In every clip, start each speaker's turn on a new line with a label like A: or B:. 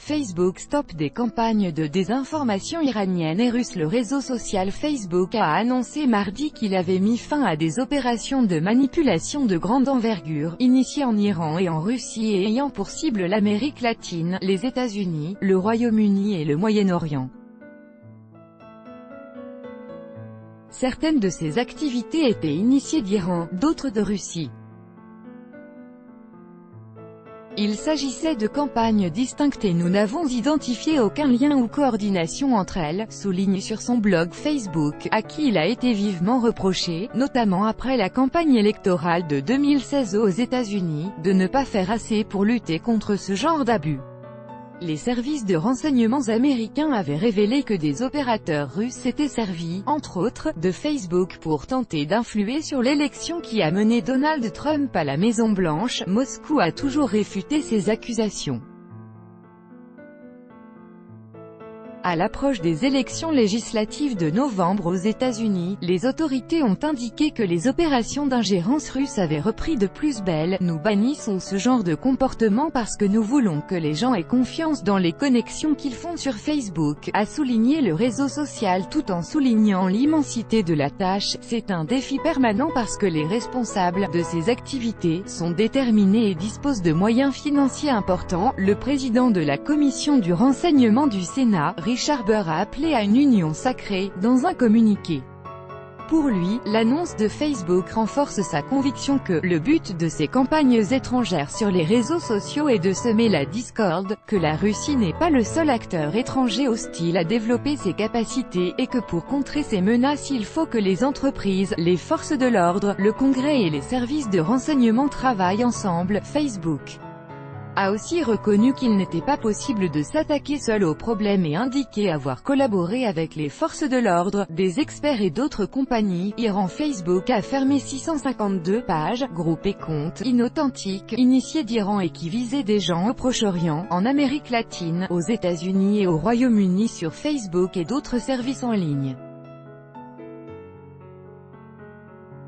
A: Facebook stoppe des campagnes de désinformation iraniennes et russes. Le réseau social Facebook a annoncé mardi qu'il avait mis fin à des opérations de manipulation de grande envergure, initiées en Iran et en Russie et ayant pour cible l'Amérique latine, les États-Unis, le Royaume-Uni et le Moyen-Orient. Certaines de ces activités étaient initiées d'Iran, d'autres de Russie. Il s'agissait de campagnes distinctes et nous n'avons identifié aucun lien ou coordination entre elles, souligne sur son blog Facebook, à qui il a été vivement reproché, notamment après la campagne électorale de 2016 aux États-Unis, de ne pas faire assez pour lutter contre ce genre d'abus. Les services de renseignements américains avaient révélé que des opérateurs russes s'étaient servis, entre autres, de Facebook pour tenter d'influer sur l'élection qui a mené Donald Trump à la Maison-Blanche. Moscou a toujours réfuté ces accusations. À l'approche des élections législatives de novembre aux États-Unis, les autorités ont indiqué que les opérations d'ingérence russe avaient repris de plus belle. Nous bannissons ce genre de comportement parce que nous voulons que les gens aient confiance dans les connexions qu'ils font sur Facebook, a souligné le réseau social tout en soulignant l'immensité de la tâche. C'est un défi permanent parce que les responsables de ces activités sont déterminés et disposent de moyens financiers importants. Le président de la commission du renseignement du Sénat, Richard Burr, a appelé à une union sacrée, dans un communiqué. Pour lui, l'annonce de Facebook renforce sa conviction que le but de ces campagnes étrangères sur les réseaux sociaux est de semer la discorde, que la Russie n'est pas le seul acteur étranger hostile à développer ses capacités, et que pour contrer ces menaces il faut que les entreprises, les forces de l'ordre, le Congrès et les services de renseignement travaillent ensemble. Facebook a aussi reconnu qu'il n'était pas possible de s'attaquer seul au problème et indiqué avoir collaboré avec les forces de l'ordre, des experts et d'autres compagnies. Iran. Facebook a fermé 652 pages, groupes et comptes inauthentiques, initiés d'Iran et qui visaient des gens au Proche-Orient, en Amérique latine, aux États-Unis et au Royaume-Uni sur Facebook et d'autres services en ligne.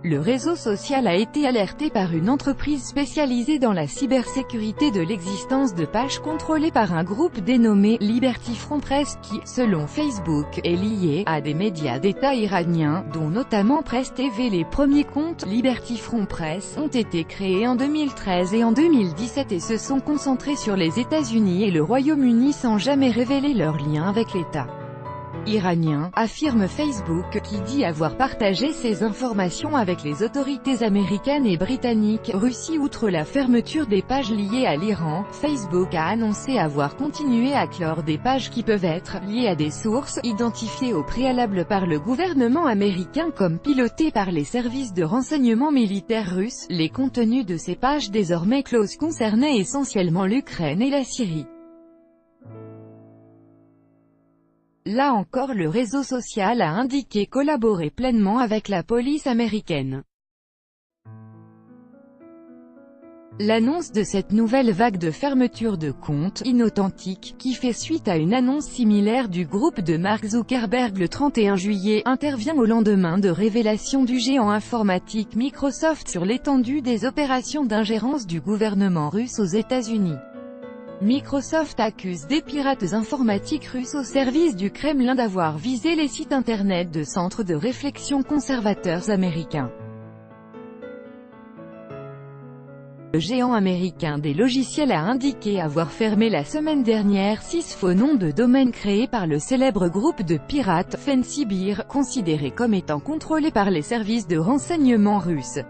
A: Le réseau social a été alerté par une entreprise spécialisée dans la cybersécurité de l'existence de pages contrôlées par un groupe dénommé Liberty Front Press qui, selon Facebook, est lié à des médias d'État iraniens, dont notamment Press TV. Les premiers comptes Liberty Front Press ont été créés en 2013 et en 2017 et se sont concentrés sur les États-Unis et le Royaume-Uni sans jamais révéler leur lien avec l'État iranien, affirme Facebook, qui dit avoir partagé ces informations avec les autorités américaines et britanniques. Russie. Outre la fermeture des pages liées à l'Iran, Facebook a annoncé avoir continué à clore des pages qui peuvent être liées à des sources identifiées au préalable par le gouvernement américain comme pilotées par les services de renseignement militaires russes. Les contenus de ces pages désormais closes concernaient essentiellement l'Ukraine et la Syrie. Là encore, le réseau social a indiqué collaborer pleinement avec la police américaine. L'annonce de cette nouvelle vague de fermeture de comptes inauthentiques, qui fait suite à une annonce similaire du groupe de Mark Zuckerberg le 31 juillet, intervient au lendemain de révélations du géant informatique Microsoft sur l'étendue des opérations d'ingérence du gouvernement russe aux États-Unis. Microsoft accuse des pirates informatiques russes au service du Kremlin d'avoir visé les sites internet de centres de réflexion conservateurs américains. Le géant américain des logiciels a indiqué avoir fermé la semaine dernière 6 faux noms de domaine créés par le célèbre groupe de pirates FancyBear, considéré comme étant contrôlé par les services de renseignement russes.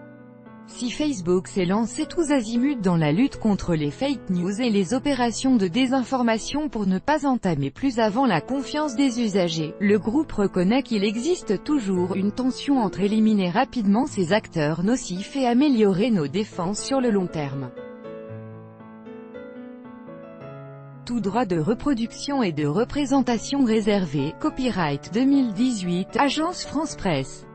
A: Si Facebook s'est lancé tous azimuts dans la lutte contre les fake news et les opérations de désinformation pour ne pas entamer plus avant la confiance des usagers, le groupe reconnaît qu'il existe toujours une tension entre éliminer rapidement ces acteurs nocifs et améliorer nos défenses sur le long terme. Tout droit de reproduction et de représentation réservé, copyright 2018, Agence France Presse.